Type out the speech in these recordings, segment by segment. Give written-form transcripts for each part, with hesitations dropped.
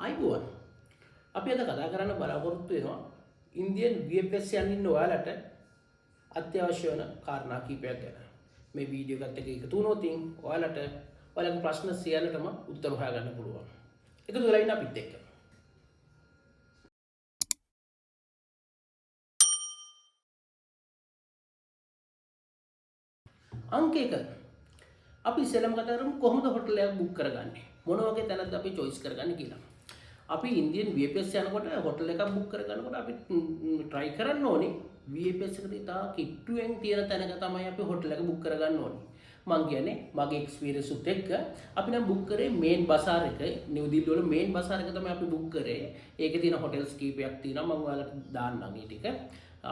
අයිබෝන් අපි අද කතා කරන්න බලාපොරොත්තු වෙනවා ඉන්දියන් VFS යන ඉන්න ඔයාලට අත්‍යවශ්‍ය වෙන කාරණා කීපයක් ගැන. මේ වීඩියෝ එකත් එක්ක එකතු වුණොත් ඔයාලට ඔයාලගේ ප්‍රශ්න සියල්ලටම උත්තර හොයාගන්න පුළුවන්. එකතු වෙලා ඉන්න අපිත් එක්ක. අංක 1 අපි ඉස්සෙල්ලාම කතා කරමු කොහොමද හොටල් එකක් බුක් කරගන්නේ. මොන වගේ තැනක්ද අපි choice කරගන්නේ කියලා. අපි ඉන්දියන් VFS යනකොට හොටල් එකක් බුක් කරගන්නකොට අපි try කරන්න ඕනේ VFS එකට ඉතා කිට්ටුවෙන් තියෙන තැනක තමයි අපි හොටල් එක බුක් කරගන්න ඕනේ. මං කියන්නේ මගේ එක්ස්පීරියන්ස් උත් එක්ක අපි නම් බුක් කරේ මේන් බසාර් එක නිව් දිල්ලි වල මේන් බසාර් එක තමයි අපි බුක් කරේ. ඒකේ තියෙන හොටල්ස් කීපයක් තියෙනවා මම ඔයාලට දාන්නම් ඒ ටික.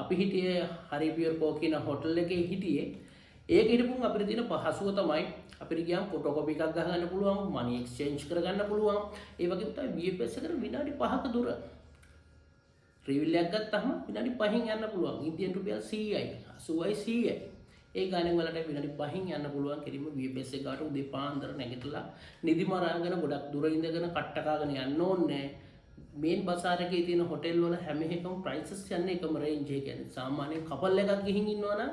අපි හිටියේ හරි පියර් කෝ කියන හොටල් එකේ හිටියේ. ඒක හිටපුන් අපිට තියෙන පහසුව තමයි අපිට ගියාම ෆොටෝකෝපි එකක් ගහගන්න පුළුවන්, මනි එක්ස්චේන්ජ් කරගන්න පුළුවන්. ඒ වගේම තමයි VFS එකට විනාඩි 5ක දුර ට්‍රැවල් එකක් ගත්තාම විනාඩි 5න් යන්න පුළුවන්. ඉන්දියන් රුපියල් 100යි, 80යි 100යි. ඒ ගානෙන් වලට විනාඩි 5න් යන්න පුළුවන්. කෙලින්ම VFS එක ගාට උදේ පාන්දර නැගිටලා නිදි මරාගෙන ගොඩක් දුර ඉඳගෙන කට්ටකාගෙන යන්න ඕනේ. මේන් බසාර් එකේ තියෙන හොටෙල් වල හැම එකම ප්‍රයිසස් යන්නේ එකම රේන්ජ් එක. කියන්නේ සාමාන්‍යයෙන් කපල් එකක් ගිහින් ඉන්නවනම්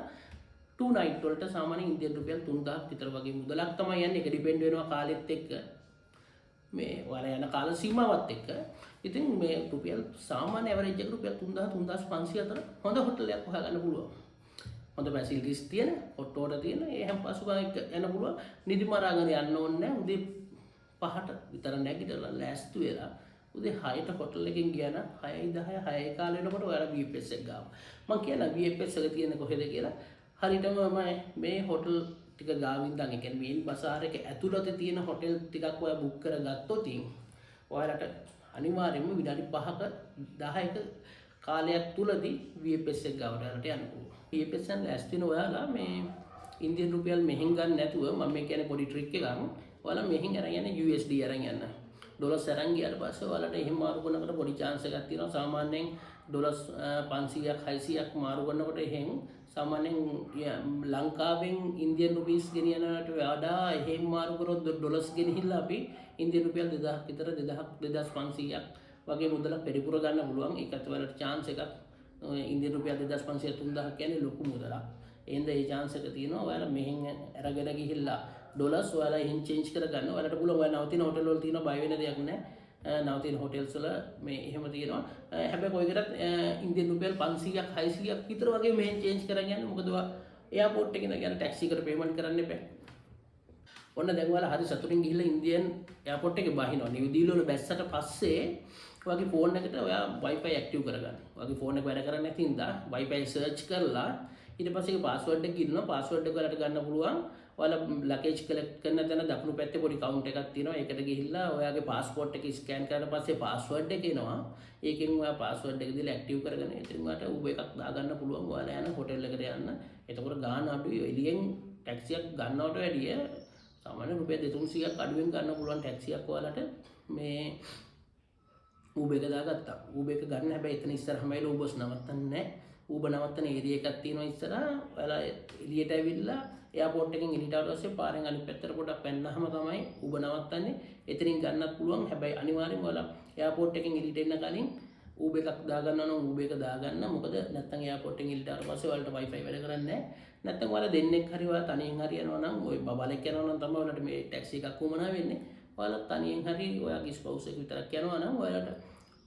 2 night වලට සාමාන්‍යයෙන් ඉන්දියන් රුපියල් 3000ක් විතර වගේ මුදලක් තමයි යන්නේ. ඒක ඩිපෙන්ඩ් වෙනවා කාලෙත් එක්ක. මේ ඔයාලා යන කාල සීමාවත් එක්ක. ඉතින් මේ රුපියල් සාමාන්‍ය ඇවරේජ් එක රුපියල් 3000 3500 අතර හොඳ හොටල් එකක් හොයාගන්න පුළුවන්. හොඳ ෆැසිලිටිස් තියෙන, හොට් තියෙන, ඒ හැම පසුබිම එක්ක යන්න පුළුවන්. නිදි මරාගෙන යන්න ඕනේ නැහැ. උදේ 5ට විතර නැගිටලා ලෑස්ති වෙලා උදේ 6ට හොටල් එකෙන් ගියා නම් 6යි 10යි 6යි කාලේ වෙනකොට ඔයාලා VFS එක ගාව. මම කියනවා VFS එක තියෙන්නේ කොහෙද කියලා. හරියටම මේ හොටල් ටික ගාවින් ඉඳන් ඒ කියන්නේ මේන් බසාර් එක ඇතුළත තියෙන හොටෙල් ටිකක් ඔයා බුක් කරගත්තොත් ඔයාලට අනිවාර්යයෙන්ම විනාඩි 5ක 10ක කාලයක් තුලදී VFS එක ගාවට යන්න පුළුවන්. VFS එක ලෑස්ති වෙන ඔයාලා මේ ඉන්දියන් රුපියල් මෙහෙන් ගන්න නැතුව මම මේ කියන්නේ පොඩි ට්‍රික් එකක්. ඔයාලා මෙහෙන් අරන් යන්න USD අරන් යන්න. ඩොලර්ස් අරන් ගියාට පස්සේ ඔයාලට එහෙම මාරු කරනකොට පොඩි chance එකක් තියෙනවා. සාමාන්‍යයෙන් ඩොලර්ස් 500ක් 600ක් මාරු කරනකොට එහෙන් සාමාන්‍යයෙන් ලංකාවෙන් ඉන්දියන් රුපීස් ගෙනියනට වඩා එහෙම මාරු කරොත් ඩොලර්ස් ගෙනහිල්ලා අපි ඉන්දියන් රුපියල් 2000ක් විතර 2500ක් වගේ මුදලක් පරිපුර ගන්න පුළුවන්. ඒකත් ඔයාලට chance එකක්. ඉන්දියන් රුපියල් 2500 3000 කියන්නේ ලොකු මුදලක්. එහෙනම් ඒ chance එක තියෙනවා. ඔයාලා මෙහෙන් අරගෙන ගිහිල්ලා ඩොලර්ස් ඔයාලා එහෙන් චේන්ජ් කරගන්න. ඔයාලට පුළුවන් ඔයාලා නවතින හොටෙල් වල තියෙන බය වෙන දෙයක් නෑ. නවතින හොටෙල්ස් වල මේ එහෙම තියෙනවා. හැබැයි කොයිකටත් ඉන්දියන් රුපියල් 500ක් 600ක් විතර වගේ මෙහෙන් චේන්ජ් කරන් යන්න. මොකද ඔයා එයාපෝට් එකේ ඉඳන් යන ටැක්සි එකට පේමන්ට් කරන්න එපා. ඔන්න දැන් ඔයාලා හරි සතුටින් ගිහිල්ලා ඉන්දියන් එයාපෝට් එකේ බහිනවා. නිව් දිල්ලි වල බැස්සට පස්සේ ඔයාගේ ෆෝන් එකට ඔයා Wi-Fi ඇක්ටිව් කරගන්න. ඔයාගේ ෆෝන් එක වැඩ කරන්නේ නැති හින්දා Wi-Fi සර්ච් කරලා ඊට පස්සේ ඒ පාස්වර්ඩ් එක ඉන්නවා. පාස්වර්ඩ් එක ඔයාලට ගන්න පුළුවන්. ඔයාලා ලගේජ් කලෙක්ට් කරන තැන දකුණු පැත්තේ පොඩි කවුන්ට් එකක් තියෙනවා. ඒකට ගිහිල්ලා ඔයාගේ පාස්පෝර්ට් එක ස්කෑන් කරලා පස්සේ පාස්වර්ඩ් එක එනවා. ඒකෙන් ඔයා පාස්වර්ඩ් එක දීලා ඇක්ටිව් කරගෙන ඉතින් ඔයාලට Uber එකක් දාගන්න පුළුවන්. ඔයාලා යන හොටෙල් එකට යන්න. එතකොට ගාන අඩුයි. එළියෙන් ටැක්සියක් ගන්නවට වැඩිය සාමාන්‍ය රුපියල් 200ක් අඩුවෙන් ගන්න පුළුවන් ටැක්සියක් ඔයාලට මේ Uber එක දාගත්තා. Uber එක ගන්න හැබැයි එතන ඉස්සරහම ඇවිල්ලා Ubers නවත්තන්නේ නැහැ. Uber නවත්තන ඒරියා එකක් තියෙනවා ඉස්සරහ. ඔයාලා එළියට ඇවිල්ලා එයාපෝට් එකෙන් එළියට ආවට පස්සේ පාරෙන් අනිත් පැත්තට පොඩක් පැන්නාම තමයි Uber නවත්තන්නේ. එතනින් ගන්නත් පුළුවන්. හැබැයි අනිවාර්යෙන්ම ඔයාලා එයාපෝට් එකෙන් එළියට එන්න කලින් Uber එකක් දාගන්නවා නම් Uber එක දාගන්න. මොකද නැත්තම් එයාපෝට් එකෙන් එළියට ආවට පස්සේ ඔයාලට Wi-Fi වැඩ කරන්නේ නැහැ. නැත්තම් ඔයාලා දෙන්නෙක් හරි ඔයාලා තනියෙන් හරි යනවා නම් ওই බබලෙක් යනවා නම් තමයි ඔයාලට මේ ටැක්සි එකක් වුමනා වෙන්නේ. ඔයාලා තනියෙන් හරි ඔයාගේ ස්පවුස් එක විතරක් යනවා නම් ඔයාලට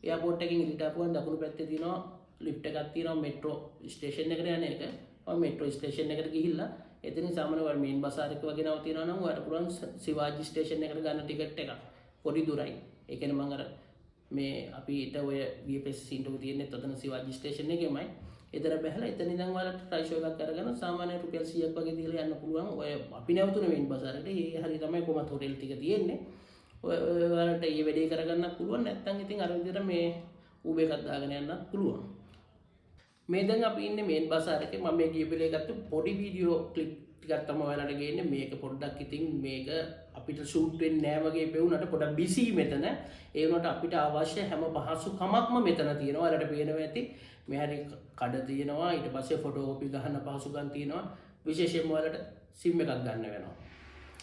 එයාපෝට් එකෙන් එළියට ආපුවම දකුණු පැත්තේ තියෙනවා ලිෆ්ට් එකක් තියෙනවා මෙට්‍රෝ ස්ටේෂන් එකට යන එක. ඔය මෙට්‍රෝ ස්ටේෂන් එකට ගිහිල්ලා එතනින් සාමාන්‍ය ඔයාලා මේන් බසාර් එක වගේ නවතිනවා නම් ඔයාලට පුළුවන් සිවාජි ස්ටේෂන් එකට ගන්න ටිකට් එකක්. පොඩි දුරයි. ඒ කියන්නේ මම අර මේ අපිට ඔය VFS සින්ටු තියෙන්නේ තතන සිවාජි ස්ටේෂන් එකේමයි. එතන බැලලා එතන ඉඳන් ඔයාලට ට්‍රයි ෂෝ එකක් අරගෙන සාමාන්‍ය රුපියල් 100ක් වගේ දීලා යන්න පුළුවන්. ඔය අපි නැවතුනේ මේන් බසාරට. ඒ හරිය තමයි කොහමත් හොටෙල් ටික තියෙන්නේ. ඔයාලට මේ වැඩේ කරගන්න පුළුවන්. නැත්නම් ඉතින් අර විදිහට මේ Uber එකක් දාගෙන යන්නත් පුළුවන්. මේ දැන් අපි ඉන්නේ මේන් බසාර් එකේ. මම මේ ගියපෙලේ ගත්ත පොඩි වීඩියෝ ක්ලිප් ටිකක් තමයි ඔයාලට ගේන්නේ. මේක පොඩ්ඩක් ඉතින් මේක අපිට ෂූට් වෙන්නේ නැහැ වගේ පෙවුනට පොඩක් බිසි මෙතන. ඒ වුණාට අපිට අවශ්‍ය හැම පහසුකමක්ම මෙතන තියෙනවා. ඔයාලට පේනවා ඇති. මේ හරි කඩ තියෙනවා. ඊට පස්සේ ෆොටෝකෝපි ගහන්න පහසුකම් තියෙනවා. විශේෂයෙන්ම ඔයාලට SIM එකක් ගන්න වෙනවා.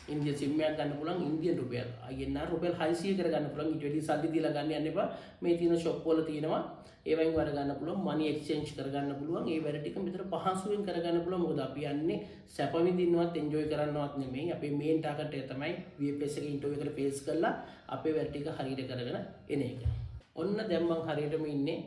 ඉන්දියන් සිම් එකක් ගන්න පුළුවන් ඉන්දියන් රුපියල්. INR රුපියල් 600 කර ගන්න පුළුවන්. ඊට වැඩි සල්ලි දීලා ගන්න යන්න එපා. මේ තියෙන ෂොප් වල තියෙනවා. ඒවෙන් වැඩ ගන්න පුළුවන්. මනි එක්ස්චේන්ජ් කර ගන්න පුළුවන්. ඒ වැඩ ටික මෙතන පහසුවෙන් කර ගන්න පුළුවන්. මොකද අපි යන්නේ සැප විඳින්නවත් එන්ජොයි කරන්නවත් නෙමෙයි. අපේ මේන් ටාගට් එක තමයි VFS එකේ ඉන්ටර්වියු එකට ෆේස් කරලා අපේ වැඩ ටික හරියට කරගෙන එන එක. ඔන්න දැන් මම හරියටම ඉන්නේ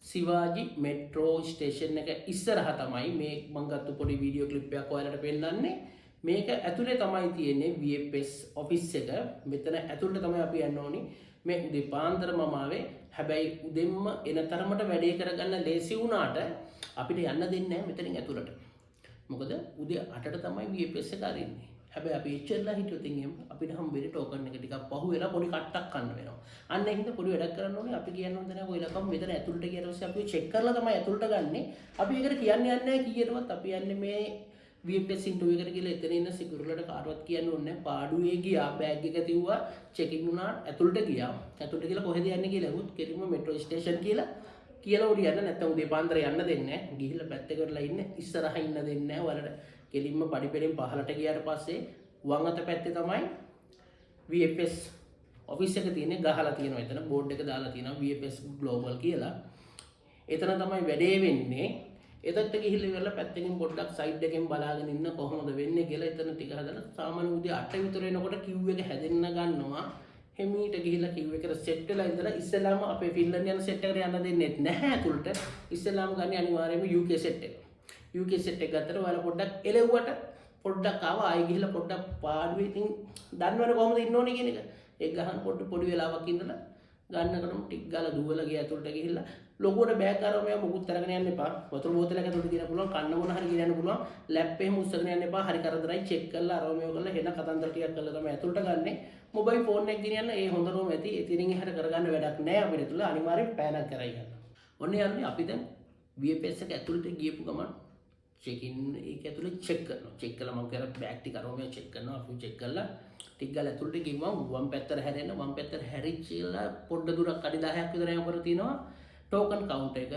සිවාජි මෙට්‍රෝ ස්ටේෂන් එක ඉස්සරහ තමයි මේ මම ගත්ත පොඩි වීඩියෝ ක්ලිප් එකක් ඔයාලට පෙන්නන්නේ. මේක ඇතුලේ තමයි තියෙන්නේ VFS ඔෆිස් එක. මෙතන ඇතුළට තමයි අපි යන්න ඕනි. මේ උදේ පාන්දර මම ආවේ. හැබැයි උදෙන්ම එන තරමට වැඩේ කරගන්න ලේසි වුණාට අපිට යන්න දෙන්නේ නැහැ මෙතනින් ඇතුළට. මොකද උදේ 8ට තමයි VFS එක අරින්නේ. හැබැයි අපි එච්චරලා හිටියොත් එහෙම අපිට හම්බෙන්නේ ටෝකන් එක ටිකක් පහු වෙලා පොඩි කට්ටක් ගන්න වෙනවා. අන්න ඒ හින්දා පොඩි වැඩක් කරන්න ඕනේ. අපි කියන්න හොඳ නැහැ ඔයලා කම් මෙතන ඇතුළට ගියට පස්සේ අපි චෙක් කරලා තමයි ඇතුළට ගන්නෙ. අපි ඒකට කියන්නේ නැහැ කීයටවත්. අපි යන්නේ මේ VFS ඉන්ටර්වියු එකට ගිහලා එතන ඉන්න සිකියුරිටිලට කාටවත් කියන්න ඕනේ නැහැ. පාඩුවේ ගියා බෑග් එක තියුවා චෙකින් වුණා ඇතුළට ගියා. ඇතුළට ගිහලා කොහෙද යන්නේ කියලා අහුවොත් කෙලින්ම මෙට්‍රෝ ස්ටේෂන් කියලා උඩ යන්න නැත්නම් උදේ පාන්දර යන්න දෙන්නේ නැහැ. ගිහිල්ලා පැත්තකටලා ඉන්න ඉස්සරහ ඉන්න දෙන්නේ නැහැ. ඔයාලට කෙලින්ම පඩිපෙළෙන් පහලට ගියාට පස්සේ වම් අත පැත්තේ තමයි VFS ඔෆිස් එක තියෙන්නේ. ගහලා තියෙනවා එතන බෝඩ් එක දාලා තියෙනවා VFS Global කියලා. එතන තමයි වැඩේ වෙන්නේ. එතකට ගිහිල්ලා ඉවරලා පැත්තකින් පොඩ්ඩක් සයිඩ් එකෙන් බලාගෙන ඉන්න කොහොමද වෙන්නේ කියලා එතන ටික හදලා සාමාන්‍ය උදේ 8 විතර වෙනකොට කිව් එක හැදෙන්න ගන්නවා. හෙමීට ගිහිල්ලා කිව් එකට සෙට් වෙලා ඉඳලා ඉස්සෙල්ලාම අපේ ෆින්ලන්ඩ් යන සෙට් එකට යන්න දෙන්නේ නැහැ ඇතුළට. ඉස්සෙල්ලාම ගන්නේ අනිවාර්යයෙන්ම UK සෙට් එක. UK සෙට් එක ගත්තට ඔයාලා පොඩ්ඩක් එලෙව්වට පොඩ්ඩක් ආවා ආයෙ ගිහිල්ලා පොඩ්ඩක් පාඩුවේ ඉතින් දන්නවනේ කොහොමද ඉන්න ඕනේ කියන එක. ඒක ගහන පොඩි වෙලාවක් ඉඳලා ගන්නකොටම ටික් ගාලා දුවලා ගියා ඇතුළට ගිහිල්ලා ලොකුවට බෑග් අරගෙන මෙයා මොකුත් අරගෙන යන්න එපා. වතුර බෝතලයක් ඇතුළට ගෙනන්න පුළුවන්. කන්න මොන හරි ගෙනන්න පුළුවන්. ලැප් එහෙම උස්සගෙන යන්න එපා. හරි කරදරයි චෙක් කරලා අරව මේව කරලා හෙන කතන්දර ටිකක් කරලා තමයි ඇතුළට ගන්නෙ. මොබයිල් ෆෝන් එක ගෙනියන්න ඒ හොඳටම ඇති. එතනින් එහාට කරගන්න වැඩක් නැහැ අපිට තුල. අනිවාර්යෙන් පෑනක් කරයි ගන්න. ඔන්න යන්නේ අපි දැන් VFS එක ඇතුළට ගියපු ගමන් චෙකින් ඒක ඇතුළේ චෙක් කරනවා. චෙක් කළා මම කර බෑග් ටික අරව මේව චෙක් කරනවා. අපි චෙක් කළා ටික ගාලා ඇතුළට ගිහුවම වම් පැත්තට හැරෙන්න වම් පැත්තට හැරිච්චිලා පොඩ්ඩ දුරක් අඩි 10ක් විතර යනකොට තියෙනවා ටෝකන් කවුන්ටර් එක.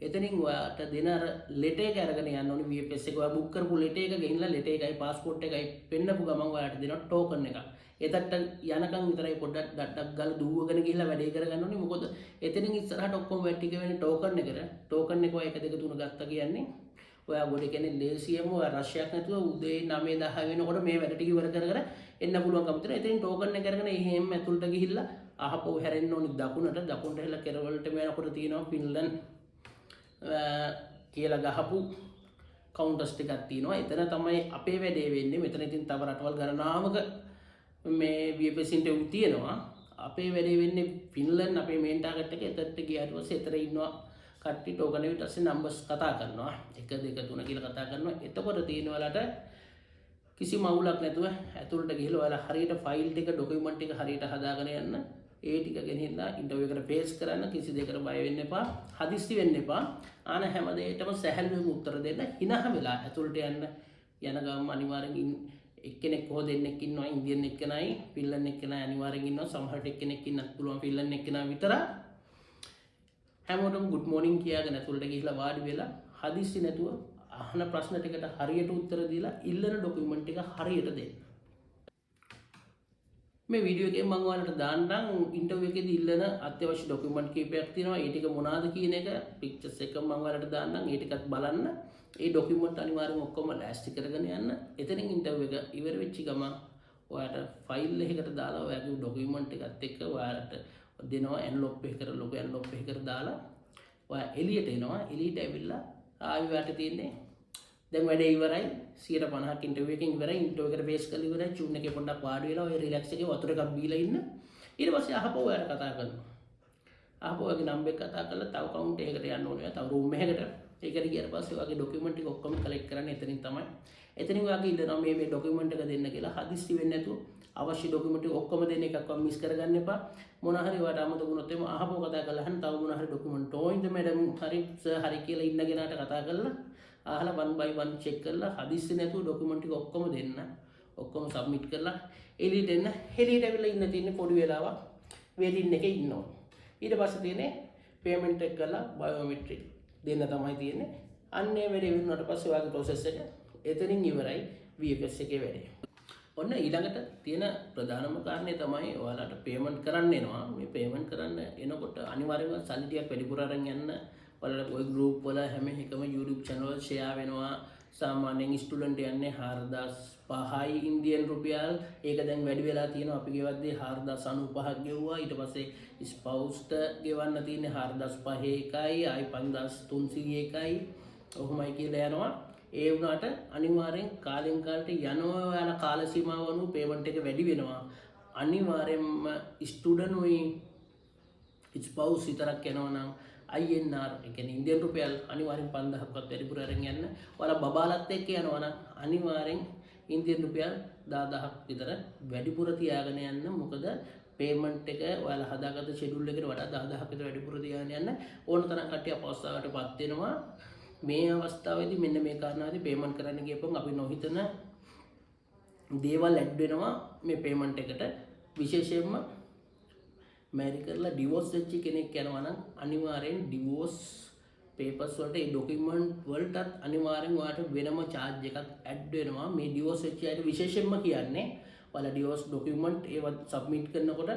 එතනින් ඔයාට දෙන අර ලෙටර් එක අරගෙන යන්න ඕනේ VFS එක. ඔයා බුක් කරපු ලෙටර් එක ගෙනිලා ලෙටර් එකයි පාස්පෝර්ට් එකයි පෙන්නපු ගමන් ඔයාට දෙනවා ටෝකන් එකක්. එතට යනකම් විතරයි පොඩ්ඩක් ඩට්ටක් ගාලා දුවගෙන ගිහිල්ලා වැඩේ කරගන්න ඕනේ. මොකද එතනින් ඉස්සරහට ඔක්කොම වැඩ ටික වෙන්නේ ටෝකන් එකට. ටෝකන් එක ඔය 1 2 3 ගත්තා කියන්නේ ඔයා ගොඩ කියන්නේ ලේසියම ඔයා රෂ්යක් නැතුව උදේ 9 10 වෙනකොට මේ වැඩ ටික ඉවර කර එන්න පුළුවන්කම තියෙනවා. එතනින් ටෝකන් එක අරගෙන එහෙම ඇතුළට ගිහිල්ලා අහපොව හැරෙන්න ඕනි දකුණට හැරිලා කෙරවලට යනකොට තියෙනවා ෆින්ලන්ඩ් කියලා ගහපු කවුන්ටර්ස් ටිකක් තියෙනවා. එතන තමයි අපේ වැඩේ වෙන්නේ. මෙතන ඉතින් තව රටවල් ගණනාවක මේ VFS ඉන්ටර්වියු තියෙනවා. අපේ වැඩේ වෙන්නේ ෆින්ලන්ඩ් අපේ මේන් ටාගට් එක. එතනට ගියාට පස්සේ එතන ඉන්නවා කට්ටිය ටෝකන් එකට පස්සේ නම්බර්ස් කතා කරනවා. 1 2 3 කියලා කතා කරනවා. එතකොට තියෙනවලට කිසිම අවුලක් නැතුව ඇතුළට ගිහිල්ලා ඔයාලා හරියට ෆයිල් ටික ඩොකියුමන්ට් ටික හරියට හදාගෙන යන්න. ඒ ටික ගෙනහිල්ලා ඉන්ටර්වියු එකට ෆේස් කරන්න. කිසි දෙයකට බය වෙන්න එපා. හදිස්සි වෙන්න එපා. ආන හැම දෙයකටම සැහැල්ලුවෙන් උත්තර දෙන්න. හිනහ වෙලා ඇතුළට යන්න. යන ගමන් අනිවාර්යෙන් එක්කෙනෙක් හෝ දෙන්නෙක් ඉන්නවා. ඉන්දියන් එක්කෙනයි ෆින්ලන්ඩ් එක්කෙනයි අනිවාර්යෙන් ඉන්නවා. සමහරට එක්කෙනෙක් ඉන්නත් පුළුවන් ෆින්ලන්ඩ් එක්කෙනා විතර. හැමෝටම good morning කියාගෙන ඇතුළට ගිහිල්ලා වාඩි වෙලා හදිස්සි නැතුව අහන ප්‍රශ්න ටිකට හරියට උත්තර දීලා ඉල්ලන ඩොකියුමන්ට් ටික හරියට දෙන්න. මේ වීඩියෝ එකෙන් මම ඔයාලට දාන්නම් ඉන්ටර්වියු එකේදී ඉල්ලන අත්‍යවශ්‍ය ඩොකියුමන්ට් කීපයක් තියෙනවා. ඒ ටික මොනවාද කියන එක පික්චර්ස් එක මම ඔයාලට දාන්නම්. ඒ ටිකත් බලන්න. ඒ ඩොකියුමන්ට් අනිවාර්යෙන් ඔක්කොම ලෑස්ති කරගෙන යන්න. එතනින් ඉන්ටර්වියු එක ඉවර වෙච්ච ගමන් ඔයාලට ෆයිල් එකකට දාලා ඔයාගේ ඩොකියුමන්ට් එකත් එක්ක ඔයාලට දෙනවා එන්ලොප් එකකට ලොකු එන්ලොප් එකකට දාලා ඔයා එළියට එනවා. එළියට ඇවිල්ලා ආයෙ ඔයාට තියෙන්නේ දැන් වැඩේ ඉවරයි 150ක් ඉන්ටර්වියු එකකින් ඉවරයි. ඉන්ටර්වියු එකට බේස් කරලා ඉවරයි. චූන් එකේ පොඩ්ඩක් වාඩි වෙලා ඔය රිලැක්ස් එකේ වතුර එකක් බීලා ඉන්න. ඊට පස්සේ අහපුව ඔයාට කතා කරනවා. අහපුව ඔයාගේ නම්බර් එක කතා කරලා තව කවුන්ට් එකකට යන්න ඕනේ. තව රූම් එකකට. ඒකට ගියාට පස්සේ ඔයාගේ ඩොකියුමන්ට් ටික ඔක්කොම කලෙක්ට් කරන්නේ එතනින් තමයි. එතනින් ඔයාගේ ඉල්ලනවා මේ ඩොකියුමන්ට් එක දෙන්න කියලා. හදිස්සි වෙන්නේ නැතුව අවශ්‍ය ඩොකියුමන්ට් ටික ඔක්කොම දෙන්න එකක්වත් මිස් කරගන්න එපා. මොන හරි ඔයාට අමතක වුණොත් එimhe අහපුව කතා කරලා අහන්න තව මොන හරි ඩොකියුමන්ට් ඕයින්ද මැඩම් හරි සර් හරි කියලා ඉන්න කෙනාට කතා කරලා අහලා 1 by 1 චෙක් කරලා හදිස්සි නැතුව ඩොකියුමන්ට් ටික ඔක්කොම දෙන්න. ඔක්කොම සබ්මිට් කරලා එළියට එන්න. එළියට ඇවිල්ලා ඉන්න තියෙන්නේ පොඩි වෙලාවක් වේටින් එකේ ඉන්නවා. ඊට පස්සේ තියෙන්නේ පේමන්ට් එක කරලා බයෝමෙට්‍රික් දෙන්න තමයි තියෙන්නේ. අන්නේ වැඩේ වුණාට පස්සේ ඔයාගේ ප්‍රොසෙස් එක එතනින් ඉවරයි VFS එකේ වැඩේ. ඔන්න ඊළඟට තියෙන ප්‍රධානම කාරණේ තමයි ඔයාලට පේමන්ට් කරන්න එනවා. මේ පේමන්ට් කරන්න එනකොට අනිවාර්යයෙන්ම සල්ලි ටිකක් වැඩිපුර අරන් යන්න. ඔයාලට ওই ගෲප් වල හැම එකම YouTube channel වල share වෙනවා. සාමාන්‍යයෙන් ස්ටුඩන්ට් යන්නේ 4005යි ඉන්දියන් රුපියල්. ඒක දැන් වැඩි වෙලා තියෙනවා. අපි ගෙවද්දී 4095ක් ගෙවුවා. ඊට පස්සේ ස්පවුස්ට ගෙවන්න තියෙන්නේ 4005 එකයි, ආයි 5301යි. ඔහොමයි කියලා යනවා. ඒ වුණාට අනිවාර්යෙන් කාලෙන් කාලට යනවා ඔයාලා කාල සීමාව අනුව පේමන්ට් එක වැඩි වෙනවා. අනිවාර්යෙන්ම ස්ටුඩන්ට් උයි ස්පවුස් විතරක් යනවා නම් INR ඒ කියන්නේ ඉන්දියන් රුපියල් අනිවාර්යෙන් 5000ක්වත් වැඩිපුර අරන් යන්න. ඔයාලා බබාලත් එක්ක යනවා නම් අනිවාර්යෙන් ඉන්දියන් රුපියල් 10000ක් විතර වැඩිපුර තියාගෙන යන්න. මොකද පේමන්ට් එක ඔයාලා හදාගත්ත ෂෙඩියුල් එකට වඩා 10000ක් විතර වැඩිපුර තියාගෙන යන්න ඕන තරම් කට්ටිය අපහසුතාවයටපත් වෙනවා. මේ අවස්ථාවේදී මෙන්න මේ කාරණාවේදී පේමන්ට් කරන්න ගියපොන් අපි නොහිතන දේවල් ඇඩ් වෙනවා මේ පේමන්ට් එකට. විශේෂයෙන්ම මැරි කරලා ඩිවෝස් වෙච්ච කෙනෙක් යනවා නම් අනිවාර්යෙන් ඩිවෝස් පේපර්ස් වලට ඒ ඩොකියුමන්ට් වලටත් අනිවාර්යෙන් ඔයාලට වෙනම charge එකක් ඇඩ් වෙනවා. මේ ඩිවෝස් වෙච්ච අයට විශේෂයෙන්ම කියන්නේ ඔයාලා ඩිවෝස් ඩොකියුමන්ට් ඒවත් සබ්මිට් කරනකොට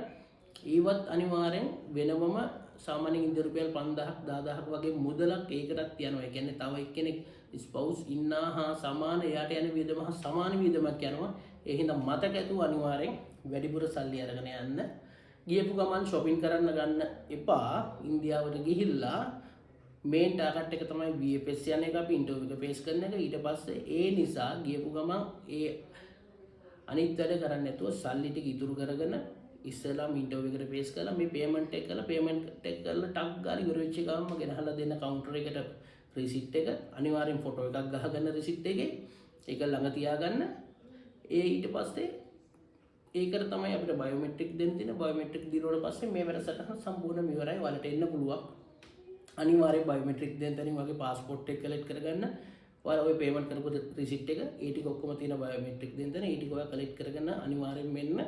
ඒවත් අනිවාර්යෙන් වෙනමම සාමාන්‍යයෙන් ඉන්දියානු රුපියල් 5000ක් 10000ක් වගේ මුදලක් ඒකටත් යනවා. ඒ කියන්නේ තව එක්කෙනෙක් ස්පවුස් ඉන්නා හා සමාන එයාට යන වියදම හා සමාන වියදමක් යනවා. ඒ හින්දා මතක ඇතුව අනිවාර්යෙන් වැඩිපුර සල්ලි අරගෙන යන්න. ගියපු ගමන් shopping කරන්න ගන්න එපා. ඉන්දියාවට ගිහිල්ලා මේන් ටාගට් එක තමයි VFS යන එක අපි ඉන්ටර්විව් එක ෆේස් කරන එක. ඊට පස්සේ ඒ නිසා ගියපු ගමන් ඒ අනිත් වැඩ කරන්නේ නැතුව සල්ලි ටික ඉතුරු කරගෙන ඉස්සෙල්ලාම ඉන්ටර්විව් එකට ෆේස් කරලා මේ පේමන්ට් එක කරලා ටක් ගාලා ඉවර වෙච්ච ගමන්ම ගෙනහලා දෙන්න කවුන්ටර් එකට රිසිට් එක. අනිවාර්යෙන් ෆොටෝ එකක් ගහගන්න රිසිට් එකේ. ඒක ළඟ තියාගන්න. ඊට පස්සේ ඒකට තමයි අපිට බයෝමෙට්‍රික් දෙන්න තියෙන. බයෝමෙට්‍රික් දිනුවට පස්සේ මේ වැඩසටහන සම්පූර්ණයෙන්ම ඉවරයි. ඔයාලට එන්න පුළුවන්. අනිවාර්යෙන් බයෝමෙට්‍රික් දෙන්න තනින් වගේ පාස්පෝර්ට් එක කලෙක්ට් කරගන්න. ඔයාලා ඔය පේමන්ට් කරපු රිසිට් එක ඒ ටික ඔක්කොම තියෙන බයෝමෙට්‍රික් දෙන්න තන ඒ ටික ඔයාලා කලෙක්ට් කරගන්න අනිවාර්යෙන් මෙන්න.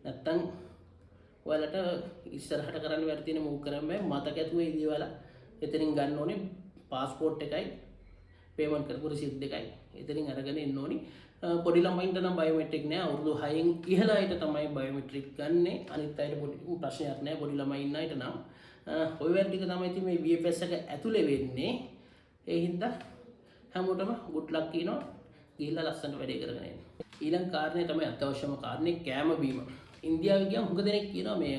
නැත්තම් ඔයාලට ඉස්සරහට කරන්න වැඩ තියෙන මූව් කරන්න බෑ. මතක ඇතුව ඒ දේවල් එතනින් ගන්න ඕනේ. පාස්පෝර්ට් එකයි පේමන්ට් කරපු රිසිට් දෙකයි එතනින් අරගෙන එන්න ඕනේ. පොඩි ළමයින්ට නම් බයෝමෙට්‍රික් නෑ. අවුරුදු 6න් ඉහළ අයට තමයි බයෝමෙට්‍රික් ගන්නෙ. අනිත් අයට පොඩි ප්‍රශ්නයක් නෑ. පොඩි ළමයි ඉන්න අයට නම් ඔය වැඩ ටික තමයි ඉතින් මේ VFS එක ඇතුලේ වෙන්නේ. ඒ හින්දා හැමෝටම good luck කියනවා. ගිහිල්ලා ලස්සනට වැඩේ කරගෙන එන්න. ඊළඟ කාරණේ තමයි අත්‍යවශ්‍යම කාරණේ කෑම බීම. ඉන්දියාවේ ගියාම හුඟ දෙනෙක් කියනවා මේ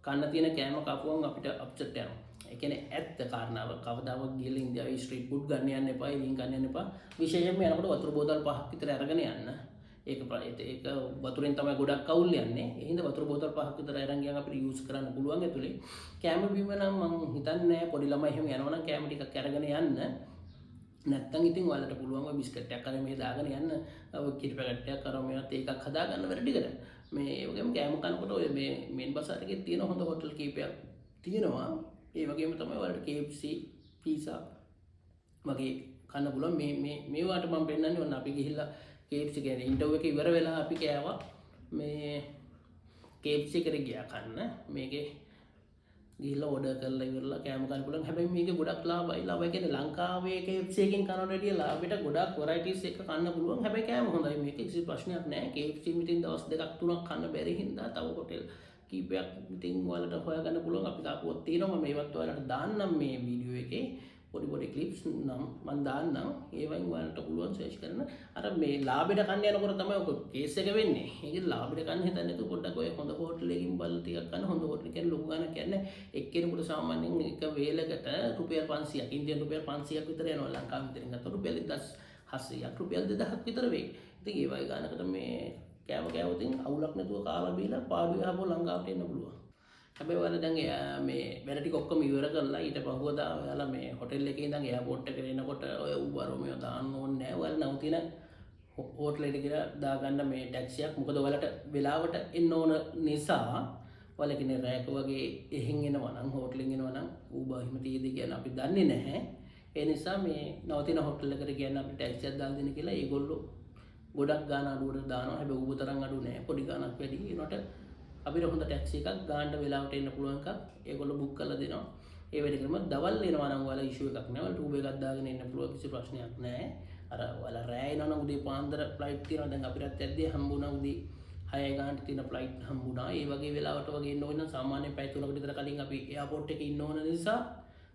කන්න තියෙන කෑම කපුවම අපිට අප්සෙට් යනවා. ඒ කියන්නේ ඇත්ත කාරණාව. කවදාවත් ගිහලා ඉන්දියාවේ ස්ට්‍රීට් ෆුඩ් ගන්න යන්න එපා. ඉතින් ගන්න යන්න එපා. විශේෂයෙන්ම යනකොට වතුර බෝතල් 5ක් විතර අරගෙන යන්න. ඒක වතුරෙන් තමයි ගොඩක් අවුල් යන්නේ. ඒ හින්දා වතුර බෝතල් 5ක් විතර අරන් ගියාම අපිට යූස් කරන්න පුළුවන් ඇතුලේ. කෑම බීම නම් මම හිතන්නේ නැහැ පොඩි ළමයි එහෙම යනවනම් කෑම ටිකක් අරගෙන යන්න. නැත්තම් ඉතින් ඔයාලට පුළුවන් ඔය බිස්කට් එකක් අරන් මේ දාගෙන යන්න. ඔය කිරි පැකට් එකක් අරන් මේවත් ඒකක් හදාගන්න වැඩ ටිකට. මේ ඒ වගේම කෑම කනකොට ඔය මේ මේන් බසාර් එකේ තියෙන හොඳ හොටල් කීපයක් තියෙනවා. ඒ වගේම තමයි ඔයාලට KFC පීසා වගේ කන්න පුළුවන්. මේවාට මම පෙන්නන්නේ ඔන්න අපි ගිහිල්ලා KFC කියන්නේ ඉන්ටර්විව් එක ඉවර වෙලා අපි කෑවා. මේ KFC එකට ගියා කන්න. මේකේ ගිහිල්ලා ඕඩර් කරලා ඉවරලා කෑම කන්න පුළුවන්. හැබැයි මේක ගොඩක් ලාභයි. ලාභයි කියන්නේ ලංකාවේ KFC එකෙන් කනවට වැඩිය ලාභෙට ගොඩක් varieties එක කන්න පුළුවන්. හැබැයි කෑම හොඳයි. මේක කිසි ප්‍රශ්නයක් නැහැ. KFC මිටින් දවස් 2ක් 3ක් කන්න බැරි හින්දා තව හොටෙල් කීපයක් ඉතින් ඔයාලට හොයාගන්න පුළුවන්. අපි දාපුවත් තියෙනවා. මම මේවත් ඔයාලට දාන්නම් මේ වීඩියෝ එකේ. පොඩි ක්ලිප්ස් නම් මම දාන්නම්. ඒවෙන් ඔයාලට පුළුවන් සර්ච් කරන්න. අර මේ ලාභෙට කන්න යනකොට තමයි ඔක කේස් එක වෙන්නේ. ඒකේ ලාභෙට කන්න හිතන්නේ නැතුව පොඩ්ඩක් ඔය හොඳ හෝටල් එකකින් බලලා ටිකක් කන්න. හොඳ හෝටල් කියන්නේ ලොකු ගාණක් කියන්නේ එක්කෙනෙකුට සාමාන්‍යයෙන් එක වේලකට රුපියල් 500ක් ඉන්දියන් රුපියල් 500ක් විතර යනවා. ලංකාවෙන් විතරින් ගත්තොත් රුපියල් 1700ක් රුපියල් 2000ක් විතර වෙයි. ඉතින් ඒ වගේ ගාණකට මේ කෑම කෑවොතින් අවුලක් නැතුව කාලා බීලා පාඩුවේ ආපහු ලංකාවට එන්න පුළුවන්. හැබැයි ඔයාලා දැන් මේ වැඩ ටික ඔක්කොම ඉවර කරලා ඊට පහුවදා ඔයාලා මේ හොටෙල් එකේ ඉඳන් එයාපෝට් එකට එනකොට ඔය Uber මේවා දාන්න ඕනේ නැහැ. ඔයාලා නවතින හෝටල් එකට ගිහලා දාගන්න මේ ටැක්සියක්. මොකද ඔයාලට වෙලාවට එන්න ඕන නිසා ඔයාලා කියන්නේ රෑක වගේ එහෙන් එනවා නම් හෝටලෙන් එනවා නම් Uber එහෙම තියෙද කියලා අපි දන්නේ නැහැ. ඒ නිසා මේ නවතින හෝටල් එකට ගියන්න අපි ටැක්සියක් දාලා දෙන්න කියලා ඒගොල්ලෝ ගොඩක් ගාන අඩුවට දානවා. හැබැයි Uber තරම් අඩු නෑ. පොඩි ගානක් වැඩි. ඒනට අපිට හොඳ ටැක්සි එකක් ගානට වෙලාවට එන්න පුළුවන් එකක් ඒගොල්ලෝ බුක් කරලා දෙනවා. ඒ වැඩ කරම දවල් එනවා නම් ඔයාලා ඉෂුව එකක් නෑ. ඔයාලට Uber එකක් දාගෙන එන්න පුළුවන් කිසි ප්‍රශ්නයක් නෑ. අර ඔයාලා රෑ එනවනම් උදේ පාන්දර ෆ්ලයිට් තියෙනවා. දැන් අපිටත් ඇද්දේ හම්බුණා උදේ 6 ගානට තියෙන ෆ්ලයිට් හම්බුණා. ඒ වගේ වෙලාවට වගේ එන්න ඕන නම් සාමාන්‍යයෙන් පැය 3කට විතර කලින් අපි එයාපෝට් එකේ ඉන්න ඕන නිසා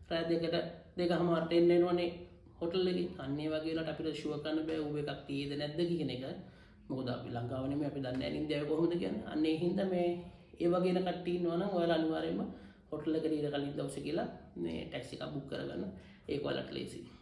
රෑ 2:00ට එන්න එනවනේ හොටල් එකේ. අන්න ඒ වගේ වෙලාවට අපිට ෂුවර් කරන්න බෑ ඌ එකක් තියෙද නැද්ද කියන එක. මොකද අපි ලංකාව නෙමෙයි අපි දන්නේ නැහැ ඉන්දියාවේ කොහොමද කියන්නේ. අන්න ඒ හින්දා මේ ඒ වගේ එන කට්ටිය ඉන්නවා නම් ඔයාලා අනිවාර්යයෙන්ම හොටල් එකට ඊට කලින් දවසේ කියලා මේ ටැක්සි එකක් බුක් කරගන්න. ඒක ඔයාලට ලේසියි.